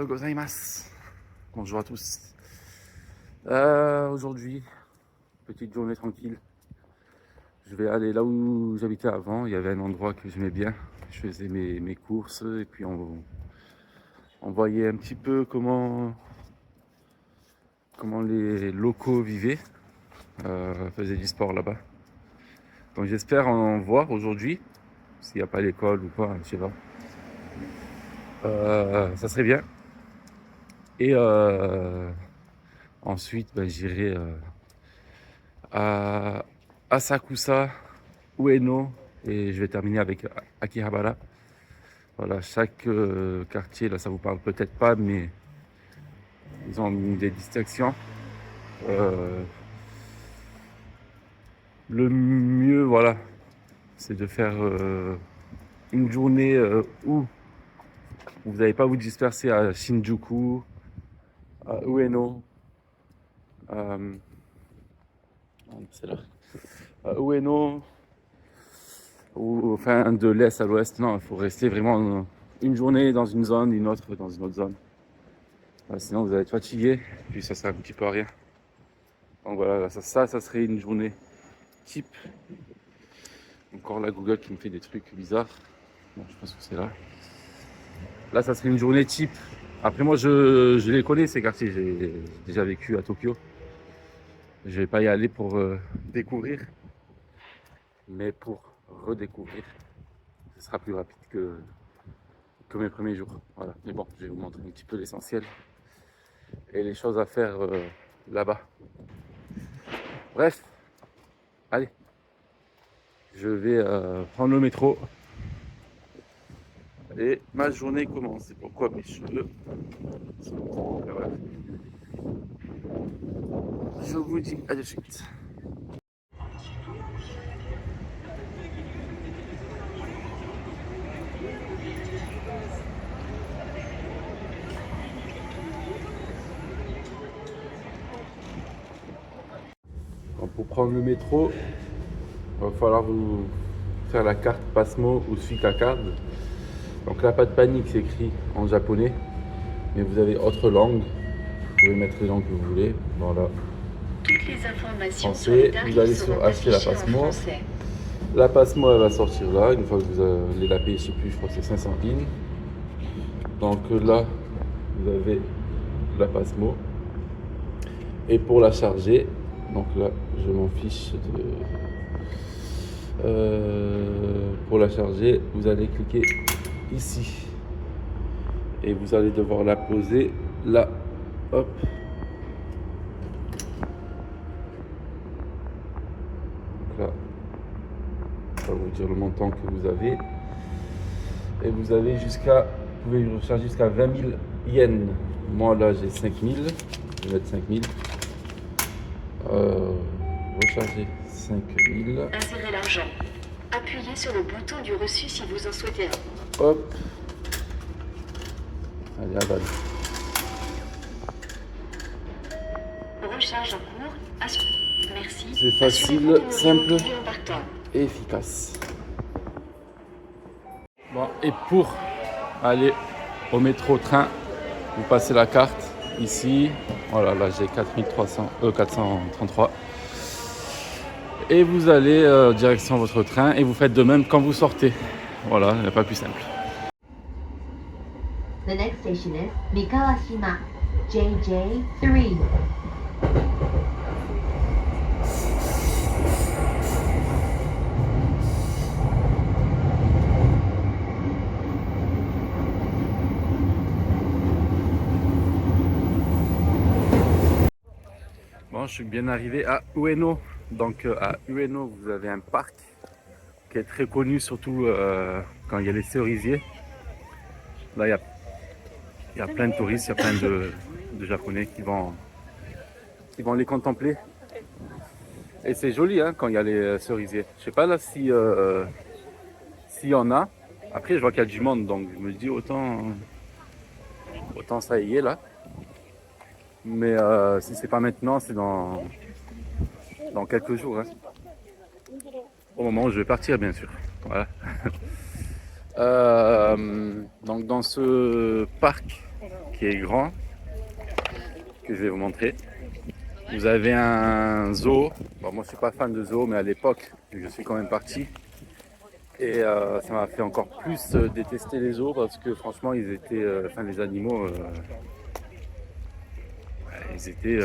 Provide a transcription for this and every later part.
gozaimasu. Bonjour à tous. Aujourd'hui, petite journée tranquille. Je vais aller là où j'habitais avant. Il y avait un endroit que j'aimais bien. Je faisais mes courses et puis on voyait un petit peu comment les locaux vivaient, faisaient du sport là-bas. Donc j'espère en voir aujourd'hui. S'il n'y a pas l'école ou quoi, je sais pas. Ça serait bien. Et ensuite, j'irai à Asakusa, Ueno et je vais terminer avec Akihabara. Voilà, chaque quartier, là, ça vous parle peut-être pas, mais ils ont des distinctions. Le mieux, voilà, c'est de faire une journée où vous n'allez pas vous disperser à Shinjuku, à Ueno, c'est là, à Ueno, ou enfin de l'est à l'ouest. Non, il faut rester vraiment une journée dans une zone, une autre dans une autre zone. Sinon vous allez être fatigué, puis ça sert un petit peu à rien. Donc voilà, ça serait une journée type. Encore la Google qui me fait des trucs bizarres. Bon, je pense que c'est là. Là, ça serait une journée type. Après, moi, je les connais, ces quartiers. J'ai déjà vécu à Tokyo. Je vais pas y aller pour découvrir, mais pour redécouvrir. Ce sera plus rapide que mes premiers jours. Voilà. Mais bon, je vais vous montrer un petit peu l'essentiel et les choses à faire là-bas. Bref, allez. Je vais prendre le métro. Et ma journée commence. C'est pourquoi mes cheveux sont... Voilà. Je vous dis à de suite. Donc pour prendre le métro, il va falloir vous faire la carte Passmo ou Suica Card. Donc là, pas de panique, c'est écrit en japonais, mais vous avez autre langue. Vous pouvez mettre les langues que vous voulez. Voilà. Toutes les informations Français, sur les vous allez tarifs sur seront acheter la affichées en Passmo. français. La Passmo, elle va sortir là. Une fois que vous allez la payer, je sais plus, je crois que c'est 500 yen. Donc là, vous avez la Passmo. Et pour la charger, donc là, je m'en fiche de... pour la charger, vous allez cliquer ici. Et vous allez devoir la poser là. Hop. Donc là, ça va vous dire le montant que vous avez. Et vous avez jusqu'à... Vous pouvez recharger jusqu'à 20 000 yens. Moi là, j'ai 5 000. Je vais mettre 5 000. Recharger 5 000. Insérez l'argent. Appuyez sur le bouton du reçu si vous en souhaitez un. Hop. Allez, avale. Recharge en cours. Merci. C'est facile, simple et efficace. Bon, et pour aller au métro train, vous passez la carte ici. Voilà, là j'ai 433. Et vous allez direction votre train et vous faites de même quand vous sortez. Voilà, il n'y a pas plus simple. The next station is Mikawashima, JJ3. Bon, je suis bien arrivé à Ueno. Donc à Ueno, vous avez un parc qui est très connu, surtout quand il y a les cerisiers. Là, il y a plein de touristes, il y a plein de Japonais qui vont les contempler. Et c'est joli hein, quand il y a les cerisiers. Je sais pas là si s'il y en a. Après, je vois qu'il y a du monde, donc je me dis autant ça y est là. Mais si c'est pas maintenant, c'est dans quelques jours. Hein. Au moment où je vais partir, bien sûr. Voilà. Donc dans ce parc, qui est grand, que je vais vous montrer. Vous avez un zoo. Bon, moi je suis pas fan de zoo, mais à l'époque je suis quand même parti. Et ça m'a fait encore plus détester les zoos parce que franchement ils étaient, les animaux, ils étaient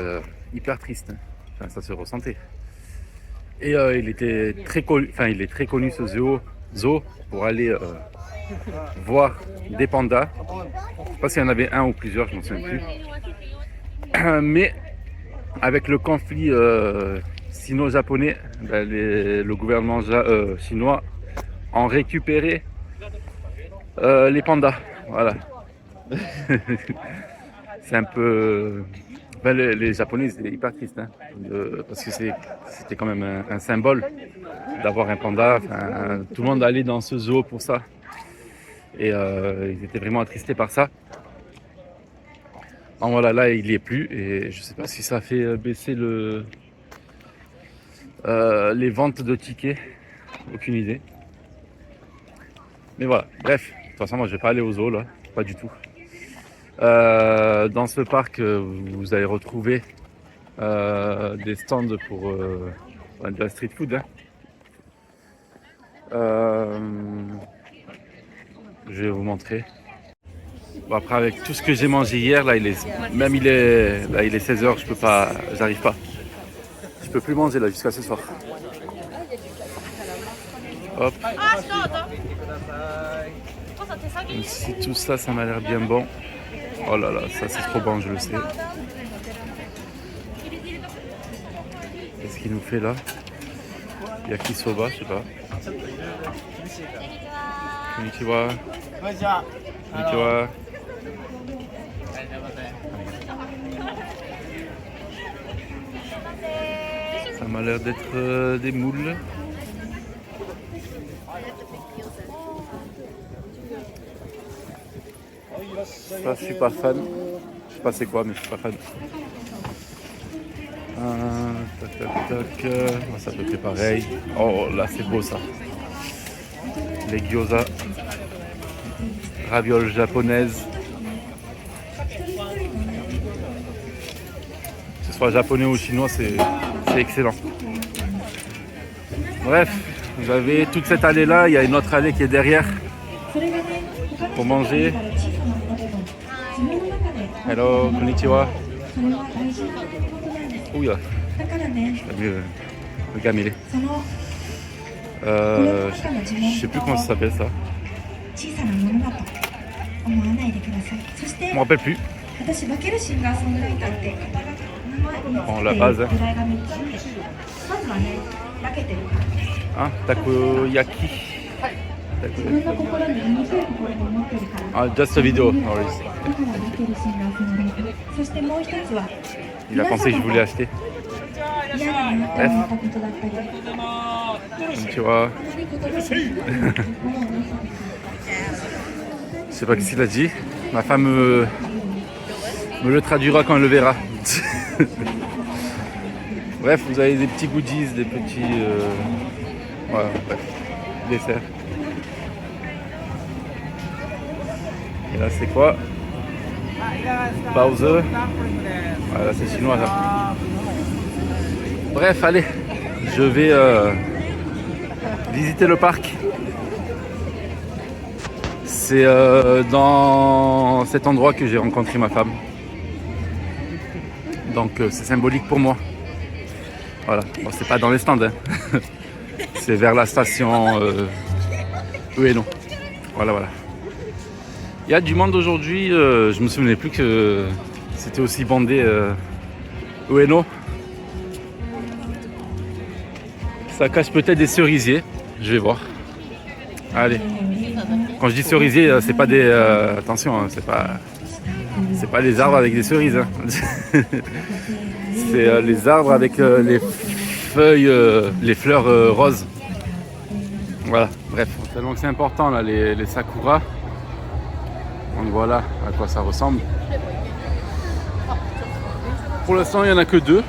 hyper tristes. Enfin, ça se ressentait. Et il est très connu ce zoo pour aller voir des pandas. Je ne sais pas s'il y en avait un ou plusieurs, je m'en souviens plus. Mais avec le conflit sino-japonais, le gouvernement chinois a récupéré les pandas. Voilà. C'est un peu... les Japonais étaient hyper tristes, hein, parce que c'était quand même un symbole d'avoir un panda. Enfin, tout le monde allait dans ce zoo pour ça. Et ils étaient vraiment attristés par ça. Donc voilà, là il n'y est plus et je sais pas si ça fait baisser les ventes de tickets, aucune idée. Mais voilà, bref, de toute façon moi je vais pas aller au zoo là, pas du tout. Dans ce parc vous allez retrouver des stands pour de la street food. Hein. Je vais vous montrer. Bon, après avec tout ce que j'ai mangé hier, là il est 16h, j'arrive pas. Je peux plus manger là jusqu'à ce soir. Hop. Ici tout ça, ça m'a l'air bien bon. Oh là là, ça c'est trop bon, je le sais. Qu'est-ce qu'il nous fait là? Yakisoba, je sais pas. Konnichiwa. Konnichiwa. Ça m'a l'air d'être des moules. Ça, je suis pas fan. Je sais pas c'est quoi, mais je suis pas fan. Tac, tac, tac. Ça peut être pareil. Oh là, c'est beau ça. Les gyoza. Ravioles japonaises. Que ce soit japonais ou chinois, c'est excellent. Bref, vous avez toute cette allée là. Il y a une autre allée qui est derrière pour manger. Hello, konnichiwa. Ouya, j'ai mieux le gamélé. Je sais plus comment ça s'appelle ça. Je me rappelle plus. Bon, la base. Hein, takoyaki. Just a video. Il a pensé que je voulais acheter. Bref. Tu vois. Je sais pas ce qu'il a dit. Ma femme me le traduira quand elle le verra. Bref, vous avez des petits goodies, des petits... voilà, bref, desserts. Et là, c'est quoi? Bowser. Voilà, c'est chinois là. Bref, allez, je vais visiter le parc. C'est dans cet endroit que j'ai rencontré ma femme. Donc c'est symbolique pour moi. Voilà, bon, c'est pas dans les stands, hein. C'est vers la station Ueno. Voilà, voilà. Il y a du monde aujourd'hui, je me souvenais plus que c'était aussi bondé Ueno. Ça cache peut-être des cerisiers, je vais voir. Allez. Quand je dis cerisier, c'est pas des... attention, hein, c'est pas les arbres avec des cerises. Hein. C'est les arbres avec les feuilles, les fleurs roses. Voilà, bref. Donc c'est important là, les sakuras. Donc voilà à quoi ça ressemble. Pour l'instant, il n'y en a que 2.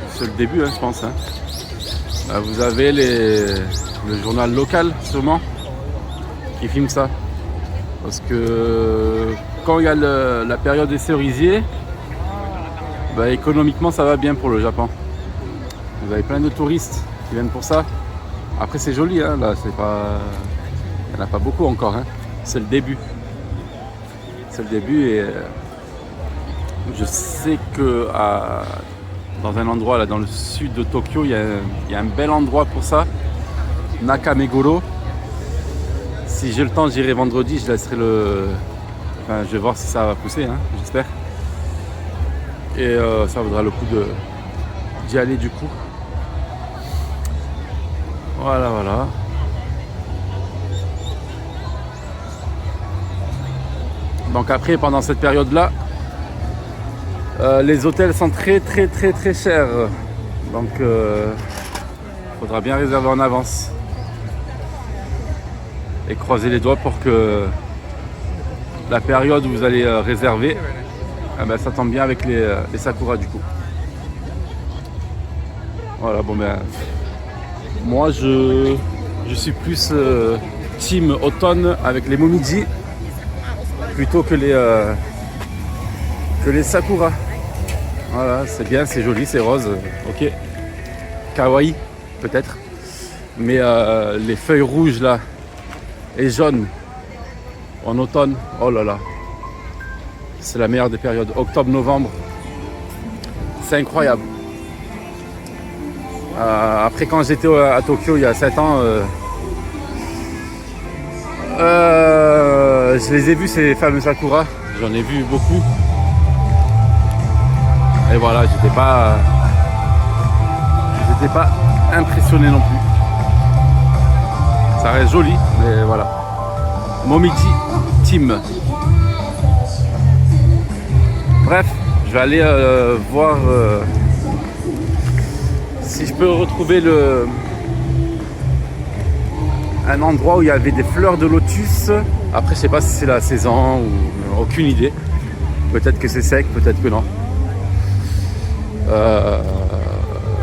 C'est le début, hein, je pense. Hein. Là, vous avez le journal local, sûrement, qui filme ça. Parce que quand il y a la période des cerisiers, bah, économiquement ça va bien pour le Japon. Vous avez plein de touristes qui viennent pour ça. Après c'est joli, hein, là c'est pas, il n'y en a pas beaucoup encore, hein. C'est le début. C'est le début et je sais que dans un endroit là dans le sud de Tokyo, il y a un bel endroit pour ça, Nakameguro. Si j'ai le temps, j'irai vendredi, je laisserai enfin, je vais voir si ça va pousser, hein, j'espère. Et ça vaudra le coup d'y aller du coup. Voilà, voilà. Donc après, pendant cette période-là, les hôtels sont très très très très chers. Donc faudra bien réserver en avance. Et croiser les doigts pour que la période où vous allez réserver, eh ben, ça tombe bien avec les sakura du coup. Voilà, bon ben moi je suis plus team automne avec les momiji plutôt que les sakura. Voilà, c'est bien, c'est joli, c'est rose, ok. Kawaii peut-être. Mais les feuilles rouges là et jaunes en automne, oh là là. C'est la meilleure des périodes. Octobre-novembre. C'est incroyable. Après quand j'étais à Tokyo il y a 7 ans, je les ai vus ces fameux sakura. J'en ai vu beaucoup. Et voilà, j'étais pas impressionné non plus. Ça reste joli, mais voilà. Momiji Team. Bref, je vais aller voir si je peux retrouver un endroit où il y avait des fleurs de lotus. Après, je sais pas si c'est la saison ou aucune idée. Peut-être que c'est sec, peut-être que non.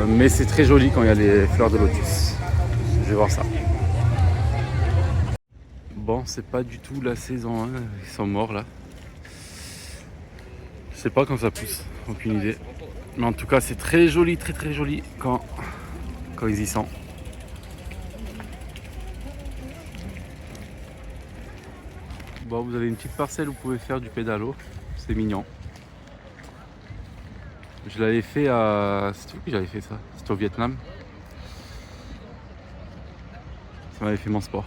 Mais c'est très joli quand il y a les fleurs de lotus. Je vais voir ça. Bon, c'est pas du tout la saison, hein. Ils sont morts là. Je sais pas quand ça pousse, aucune idée. Mais en tout cas, c'est très joli, très très joli quand ils y sont. Bon, vous avez une petite parcelle où vous pouvez faire du pédalo. C'est mignon. Je l'avais fait à... C'était où que j'avais fait ça? C'était au Vietnam. Ça m'avait fait mon sport.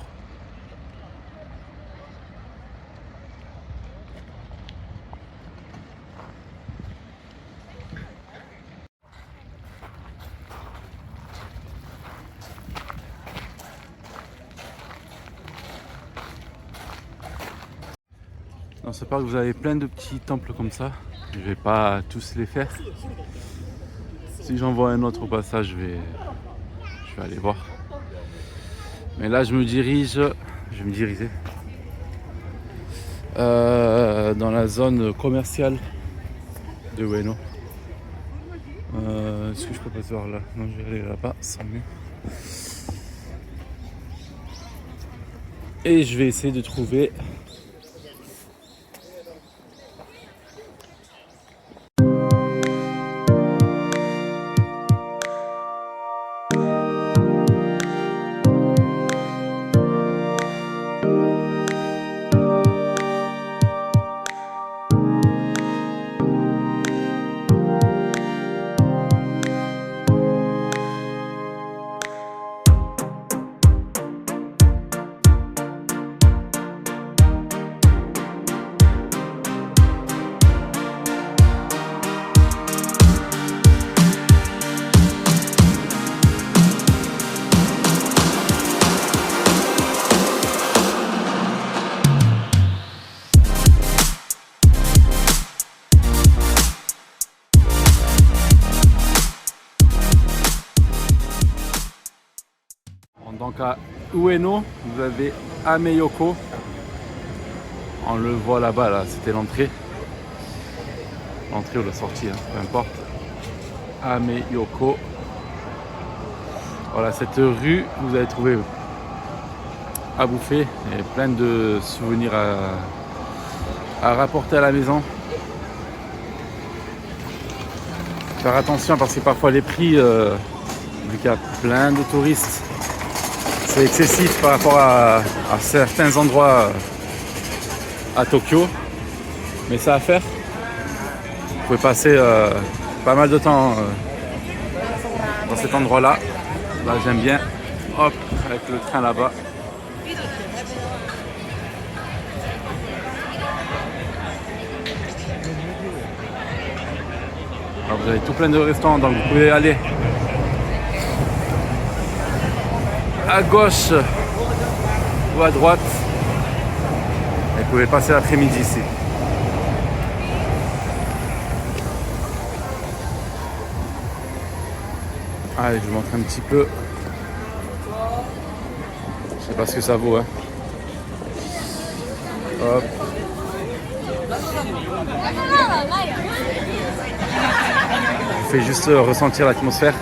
Dans ce parc, vous avez plein de petits temples comme ça. Je vais pas tous les faire. Si j'en vois un autre au passage, je vais aller voir. Mais là, je vais me diriger dans la zone commerciale de Ueno. Est-ce que je peux passer par là? Non, je vais aller là-bas, sans mieux. Et je vais essayer de trouver donc à Ueno, vous avez Ameyoko. On le voit là-bas, là, c'était l'entrée. L'entrée ou la sortie, hein, peu importe. Ameyoko. Voilà, cette rue, vous allez trouver à bouffer et plein de souvenirs à rapporter à la maison. Faire attention parce que parfois les prix, vu qu'il y a plein de touristes, c'est excessif par rapport à certains endroits à Tokyo. Mais ça à faire. Vous pouvez passer pas mal de temps dans cet endroit-là. Là, j'aime bien. Hop, avec le train là-bas. Alors, vous avez tout plein de restaurants, donc vous pouvez aller à gauche ou à droite. Et vous pouvez passer l'après-midi ici. Allez, je vous montre un petit peu. Je sais pas ce que ça vaut, hein. Hop. Je fais juste ressentir l'atmosphère.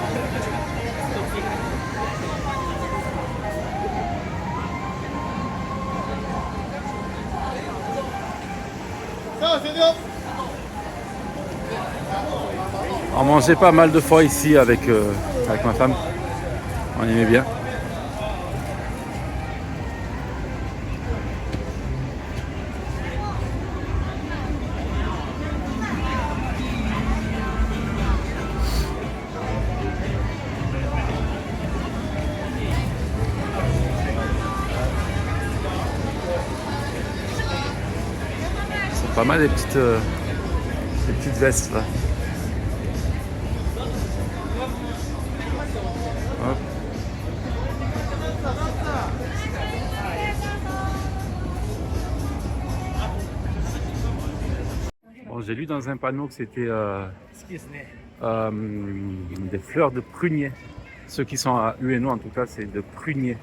On mangeait pas mal de fois ici avec ma femme. On aimait bien. C'est pas mal les petites vestes là. Hop. Bon, j'ai lu dans un panneau que c'était des fleurs de prunier. Ceux qui sont à Ueno en tout cas, c'est de prunier.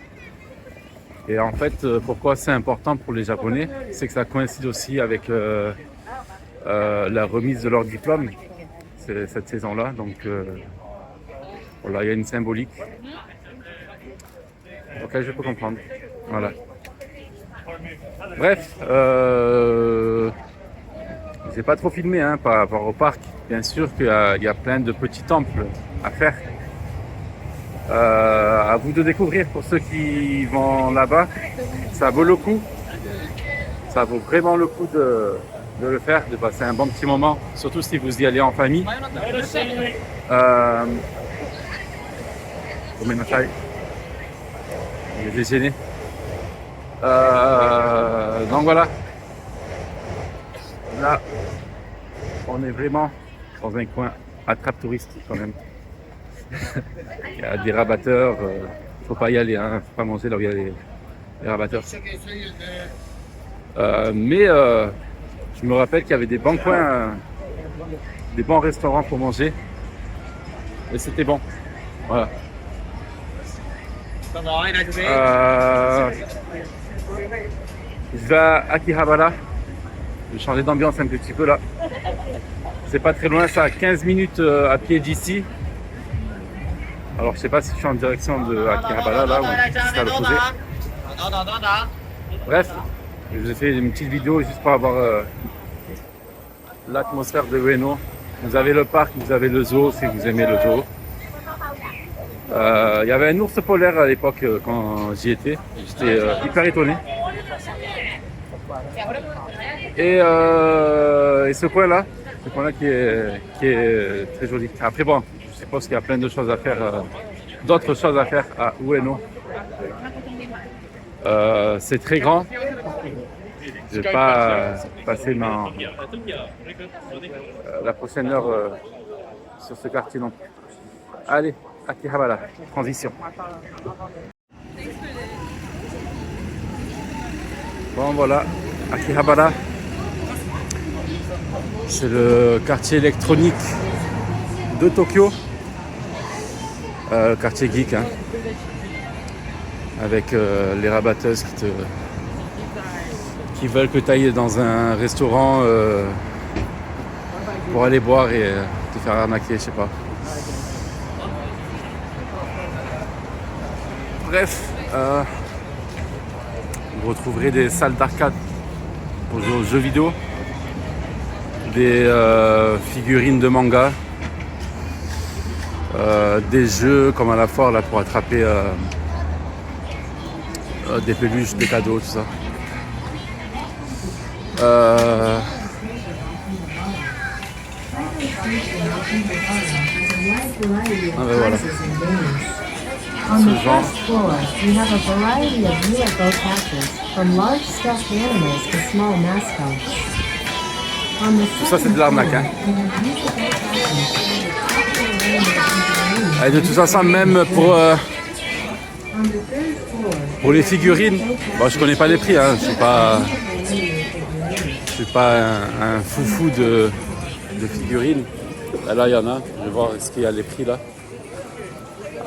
Et en fait, pourquoi c'est important pour les Japonais, c'est que ça coïncide aussi avec la remise de leur diplôme cette saison-là. Donc voilà, il y a une symbolique. Ok, je peux comprendre. Voilà. Bref, j'ai pas trop filmé hein, par rapport au parc. Bien sûr qu'il y a plein de petits temples à faire. À vous de découvrir pour ceux qui vont là-bas. Ça vaut le coup. Ça vaut vraiment le coup de le faire, de passer un bon petit moment, surtout si vous y allez en famille. Il est déjeuner. Donc voilà. Là, on est vraiment dans un coin attrape touristique quand même. Il y a des rabatteurs, faut pas y aller, hein, faut pas manger là où il y a les rabatteurs. Mais je me rappelle qu'il y avait des bons coins, des bons restaurants pour manger. Et c'était bon. Voilà. Je vais à Akihabara. Je vais changer d'ambiance un petit peu là. C'est pas très loin, ça à 15 minutes à pied d'ici. Alors je sais pas si je suis en direction de Akihabara là ou si c'est à l'opposé. Bref, je vous ai fait une petite vidéo juste pour avoir l'atmosphère de Ueno. Vous avez le parc, vous avez le zoo si vous aimez le zoo. Il y avait un ours polaire à l'époque quand j'y étais. J'étais hyper étonné. Et ce coin-là qui est très joli. Après bon, je suppose qu'il y a plein de choses à faire, d'autres choses à faire à Ueno. C'est très grand. Je vais pas passer la prochaine heure sur ce quartier non plus. Allez, Akihabara, transition. Bon voilà, Akihabara. C'est le quartier électronique de Tokyo. Quartier geek, hein, avec les rabatteuses qui veulent que tu ailles dans un restaurant pour aller boire et te faire arnaquer, je sais pas. Bref, vous retrouverez des salles d'arcade pour jouer aux jeux vidéo. des figurines de manga, des jeux comme à la foire là pour attraper des peluches, des cadeaux, tout ça. Ah ben voilà. On the Ce genre. first floor, we have a variety of UFO catches, from large stuffed animals to small mascots. On the Tout ça c'est de l'arnaque, hein. Et de toute façon, même pour les figurines, bon, je connais pas les prix, hein. Je suis pas un foufou de figurines. Là il y en a, je vais voir ce qu'il y a les prix là.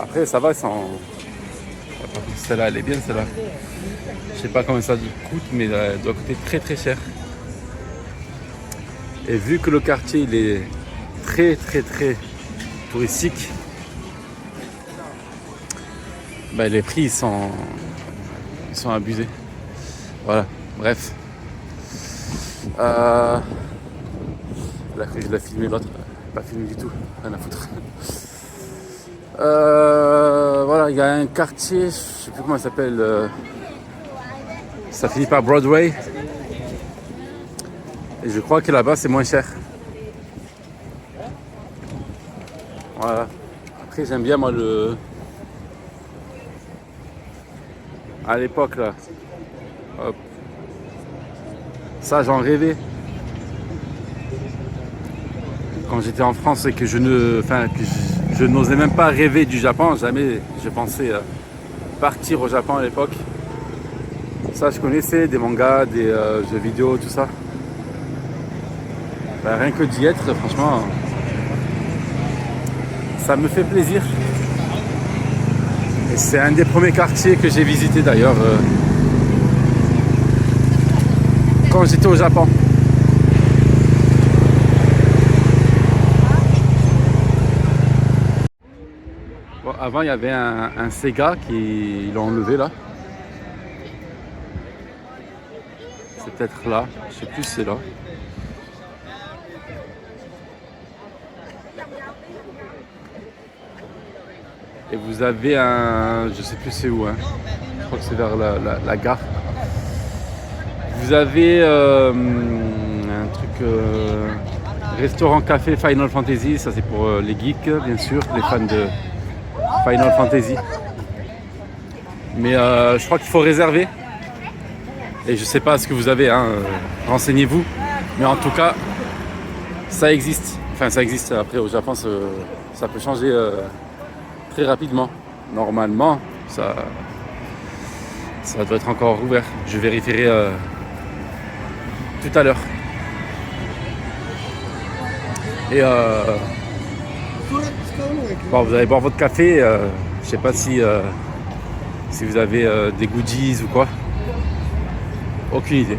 Après ça va sans. Celle-là elle est bien celle-là. Je sais pas combien ça coûte, mais elle doit coûter très très cher. Et vu que le quartier il est très très très touristique, bah, les prix ils sont abusés. Voilà, bref. Là que je l'ai filmé, l'autre pas filmé du tout, rien à foutre. Voilà, il y a un quartier, je sais plus comment il s'appelle, ça finit par Broadway. Et je crois que là-bas c'est moins cher. Voilà. Après j'aime bien moi le. À l'époque là. Hop. Ça j'en rêvais. Quand j'étais en France et que je n'osais même pas rêver du Japon, jamais je pensais partir au Japon à l'époque. Ça je connaissais, des mangas, des jeux vidéo, tout ça. Ben, rien que d'y être, franchement, ça me fait plaisir. Et c'est un des premiers quartiers que j'ai visité d'ailleurs quand j'étais au Japon. Bon, avant il y avait un Sega qui l'ont enlevé là. C'est peut-être là, je sais plus si c'est là. Et vous avez je sais plus c'est où, hein. Je crois que c'est vers la gare. Vous avez un truc, restaurant café Final Fantasy, ça c'est pour les geeks bien sûr, les fans de Final Fantasy. Mais je crois qu'il faut réserver. Et je sais pas ce que vous avez, hein, renseignez-vous. Mais en tout cas, ça existe. Enfin ça existe, après au Japon ça peut changer très rapidement. Normalement, ça doit être encore ouvert. Je vérifierai tout à l'heure. Et bon, vous allez boire votre café. Je sais pas si vous avez des goodies ou quoi. Aucune idée.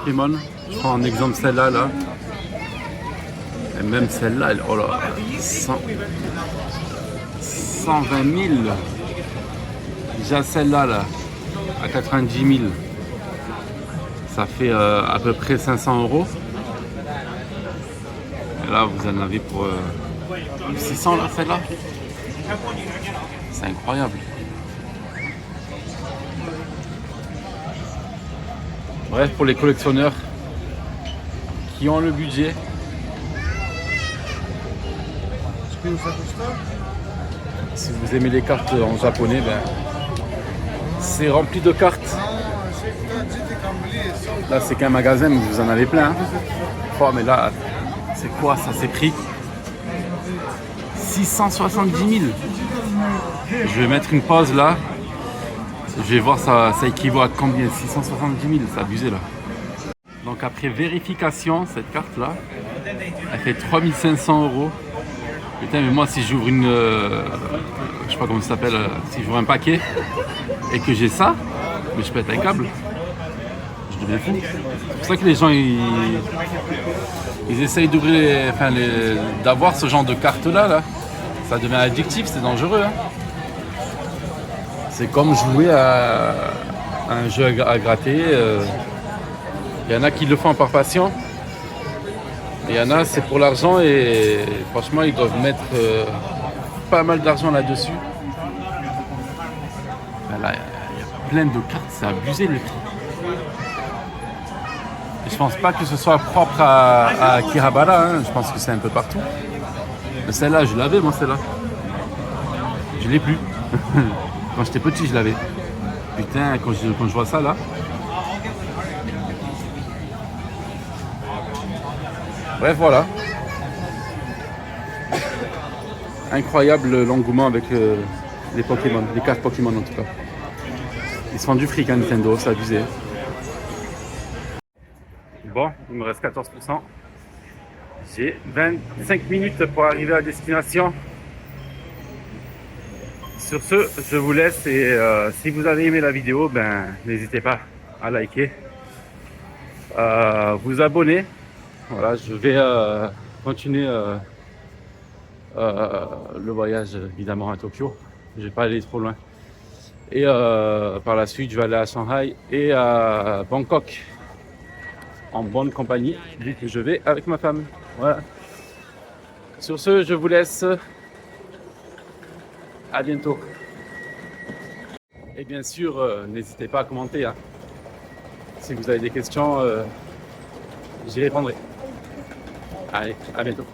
Pokémon. Je prends en exemple celle-là, là. Et même celle-là, oh là, 120 000. Déjà celle-là, là, à 90 000. Ça fait à peu près 500 €. Et là, vous en avez pour 600, là, celle-là. C'est incroyable. Bref, pour les collectionneurs qui ont le budget. Si vous aimez les cartes en japonais, ben, c'est rempli de cartes. Là, c'est qu'un magasin, mais vous en avez plein. Hein. Oh, mais là, c'est quoi ça? C'est pris 670 000. Je vais mettre une pause là. Je vais voir ça équivaut à combien? 670 000, c'est abusé là. Donc après vérification, cette carte là, elle fait 3500 €. Putain, mais moi si j'ouvre une... je sais pas comment ça s'appelle, si j'ouvre un paquet et que j'ai ça, mais je pète un câble. Je deviens fou. C'est pour ça que les gens ils essayent d'ouvrir, d'avoir ce genre de carte là. Ça devient addictif, c'est dangereux. Hein. C'est comme jouer à un jeu à gratter. Il y en a qui le font par passion. Il y en a, c'est pour l'argent et franchement, ils doivent mettre pas mal d'argent là-dessus. Là, il y a plein de cartes, c'est abusé le prix. Et je pense pas que ce soit propre à Akihabara, hein. Je pense que c'est un peu partout. Mais celle-là, je l'avais, moi, celle-là. Je l'ai plus. Quand j'étais petit, je l'avais. Putain, quand je vois ça, là. Bref, voilà. Incroyable l'engouement avec les Pokémon, les cartes Pokémon en tout cas. Ils se font du fric à Nintendo, c'est abusé. Bon, il me reste 14%. J'ai 25 minutes pour arriver à destination. Sur ce, je vous laisse et si vous avez aimé la vidéo, ben n'hésitez pas à liker, vous abonner. Voilà, je vais continuer le voyage évidemment à Tokyo. Je vais pas aller trop loin. Et par la suite, je vais aller à Shanghai et à Bangkok en bonne compagnie, vu que je vais avec ma femme. Voilà. Sur ce, je vous laisse. À bientôt. Et bien sûr, n'hésitez pas à commenter. Hein. Si vous avez des questions, j'y répondrai. Allez, à bientôt.